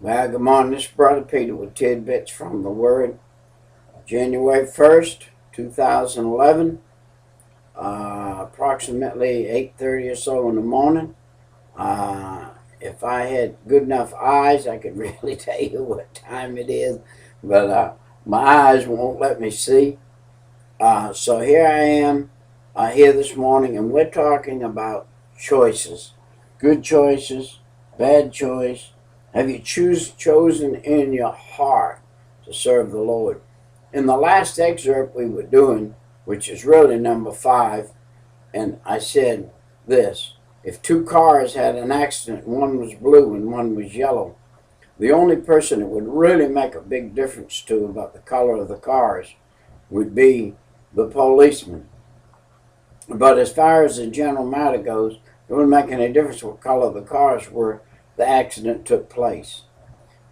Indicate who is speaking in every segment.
Speaker 1: Well, good morning. This is Brother Peter with tidbits from the Word. January 1st, 2011, approximately 8:30 or so in the morning. If I had good enough eyes, I could really tell you what time it is, but my eyes won't let me see. So here I am here this morning, and we're talking about choices. Good choices, bad choice. Have you chosen in your heart to serve the Lord? In the last excerpt we were doing, which is really number 5, and I said this: if two cars had an accident, one was blue and one was yellow, the only person it would really make a big difference to about the color of the cars would be the policeman. But as far as the general matter goes, it wouldn't make any difference what color the cars were the accident took place.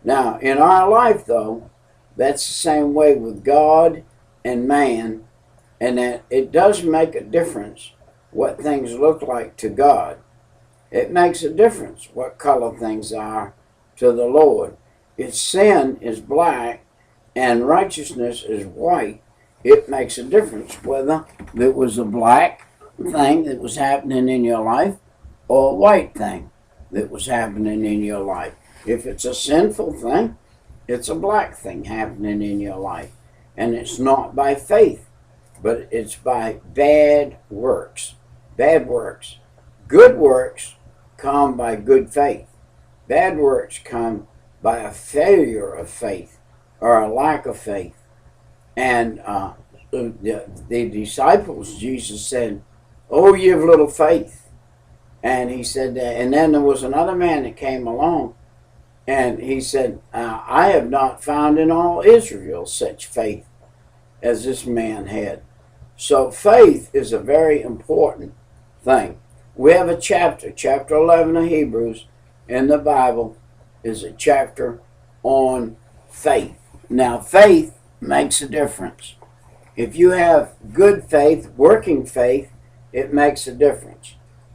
Speaker 1: Now, in our life, though, that's the same way with God and man, and that it does make a difference what things look like to God. It makes a difference what color things are to the Lord. If sin is black and righteousness is white, it makes a difference whether it was a black thing that was happening in your life or a white thing that was happening in your life. If it's a sinful thing, it's a black thing happening in your life. And it's not by faith, but it's by bad works. Bad works. Good works come by good faith. Bad works come by a failure of faith or a lack of faith. And the disciples, Jesus said, "Oh, ye of little faith." And he said that, and then there was another man that came along, and he said, "I have not found in all Israel such faith as this man had." So faith is a very important thing. We have a chapter 11 of Hebrews in the Bible is a chapter on faith. Now, faith makes a difference. If you have good faith, working faith, it makes a difference.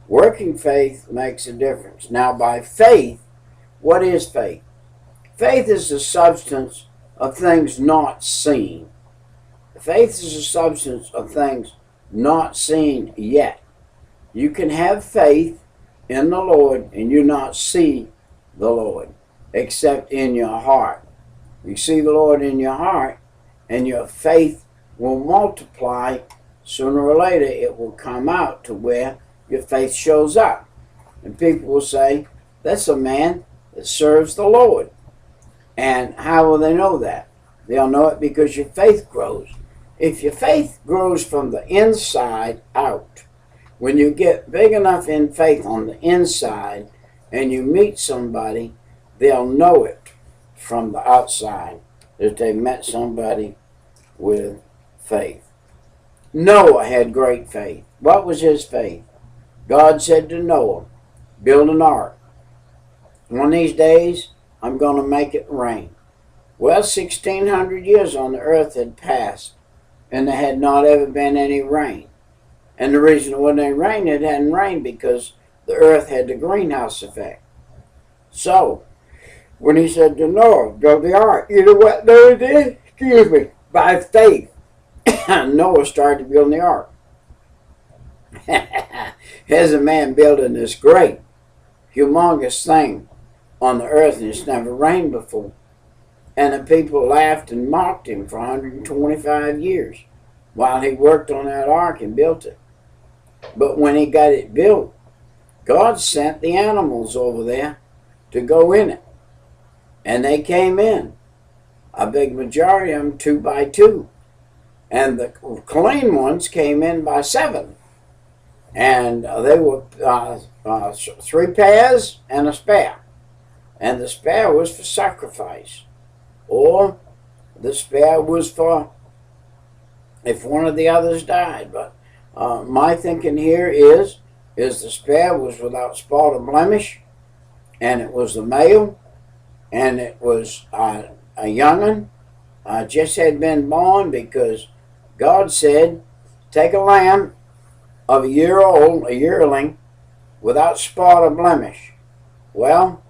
Speaker 1: Working faith makes a difference. Now, by faith, what is faith? Faith is the substance of things not seen. Faith is the substance of things not seen yet. You can have faith in the Lord and you not see the Lord, except in your heart. You see the Lord in your heart, and your faith will multiply. Sooner or later, it will come out to where your faith shows up. And people will say, "That's a man that serves the Lord." And how will they know that? They'll know it because your faith grows. If your faith grows from the inside out, when you get big enough in faith on the inside and you meet somebody, they'll know it from the outside that they met somebody with faith. Noah had great faith. What was his faith? God said to Noah, "Build an ark. One of these days, I'm going to make it rain." Well, 1,600 years on the earth had passed, and there had not ever been any rain. And the reason it wasn't any rain, it hadn't rained because the earth had the greenhouse effect. So, when he said to Noah, "Build the ark," you know what Noah did? Excuse me. By faith, Noah started building the ark. Here's a man building this great, humongous thing on the earth, and it's never rained before. And the people laughed and mocked him for 125 years while he worked on that ark and built it. But when he got it built, God sent the animals over there to go in it. And they came in. A big majority of them 2 by 2. And the clean ones came in by 7. And they were 3 pairs and a spare. And the spare was for sacrifice. Or the spare was for if one of the others died. But my thinking here is the spare was without spot or blemish, and it was the male, and it was a young'un, just had been born, because God said, "Take a lamb of a year old, a yearling, without spot or blemish." Well,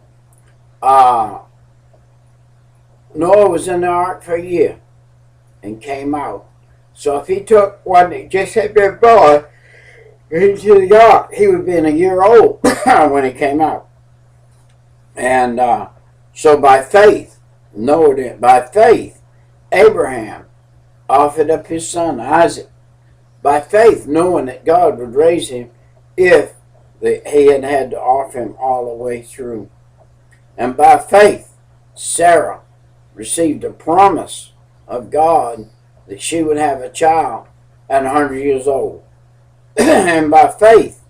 Speaker 1: Noah was in the ark for a year and came out. So if he took one that just had been born into the ark, he would have been a year old when he came out. And so by faith, Noah did. By faith, Abraham offered up his son Isaac. By faith, knowing that God would raise him if he had had to offer him all the way through. And by faith, Sarah received a promise of God that she would have a child at 100 years old. And by faith,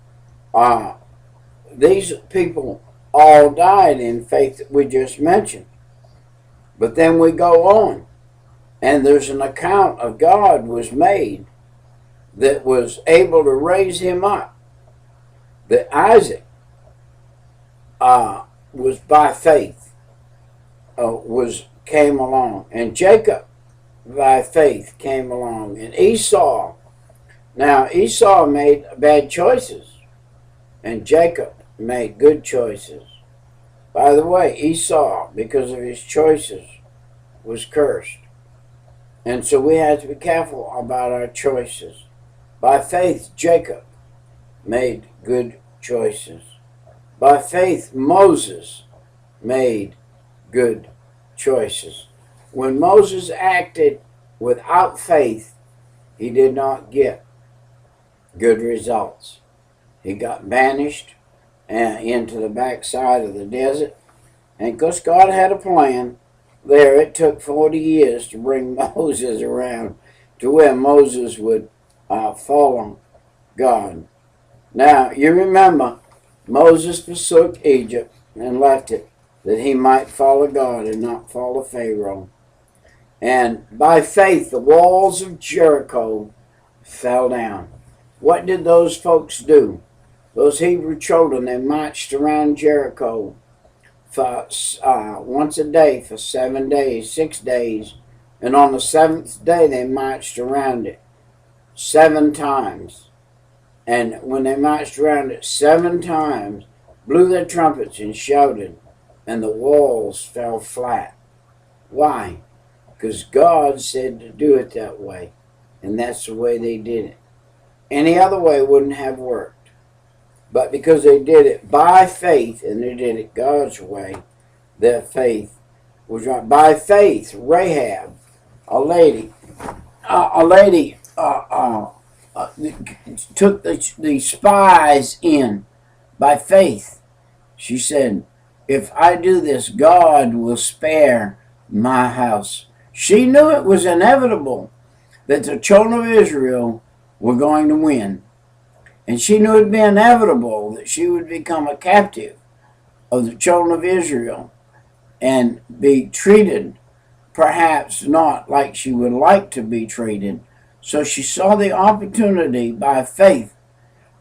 Speaker 1: these people all died in faith that we just mentioned. But then we go on, and there's an account of God was made that was able to raise him up. That Isaac was by faith, came along, and Jacob by faith came along, and Esau. Now Esau made bad choices, and Jacob made good choices. By the way, Esau, because of his choices, was cursed. And so we have to be careful about our choices. By faith, Jacob made good choices. By faith, Moses made good choices. When Moses acted without faith, he did not get good results. He got banished into the backside of the desert. And because God had a plan there, it took 40 years to bring Moses around to where Moses would follow God. Now, you remember, Moses forsook Egypt and left it that he might follow God and not follow Pharaoh. And by faith, the walls of Jericho fell down. What did those folks do? Those Hebrew children, they marched around Jericho for once a day for 7 days, 6 days. And on the seventh day, they marched around it 7 times. And when they marched around it 7 times, blew their trumpets and shouted, and the walls fell flat. Why? Because God said to do it that way, and that's the way they did it. Any other way wouldn't have worked. But because they did it by faith, and they did it God's way, their faith was right. By faith, Rahab, a lady took the spies in by faith. She said, if I do this, God will spare my house. She knew it was inevitable that the children of Israel were going to win. And she knew it would be inevitable that she would become a captive of the children of Israel and be treated perhaps not like she would like to be treated. So she saw the opportunity by faith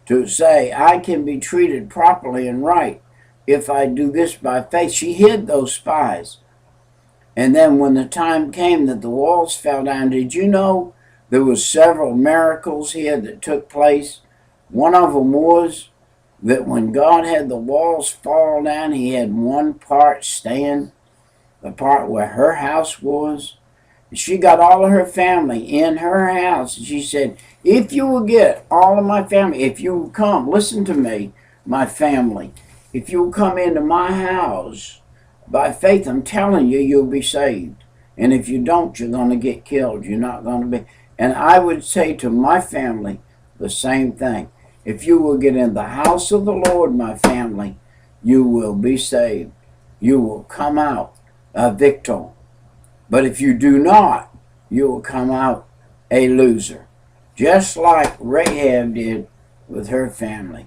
Speaker 1: to say, I can be treated properly and right if I do this by faith. She hid those spies. And then when the time came that the walls fell down, did you know there was several miracles here that took place? One of them was that when God had the walls fall down, he had one part stand, the part where her house was. She got all of her family in her house. She said, if you will get all of my family, if you will come, listen to me, my family, if you will come into my house, by faith, I'm telling you, you'll be saved. And if you don't, you're going to get killed. You're not going to be. And I would say to my family the same thing. If you will get in the house of the Lord, my family, you will be saved. You will come out a victor. But if you do not, you will come out a loser. Just like Rahab did with her family.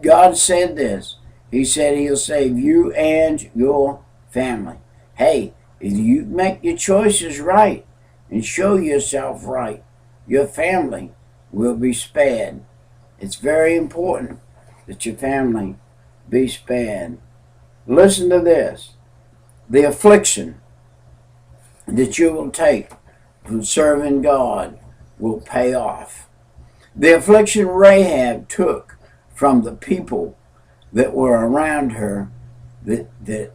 Speaker 1: God said this. He said he'll save you and your family. Hey, if you make your choices right and show yourself right, your family will be spared. It's very important that your family be spared. Listen to this. The affliction that you will take from serving God will pay off. The affliction Rahab took from the people that were around her that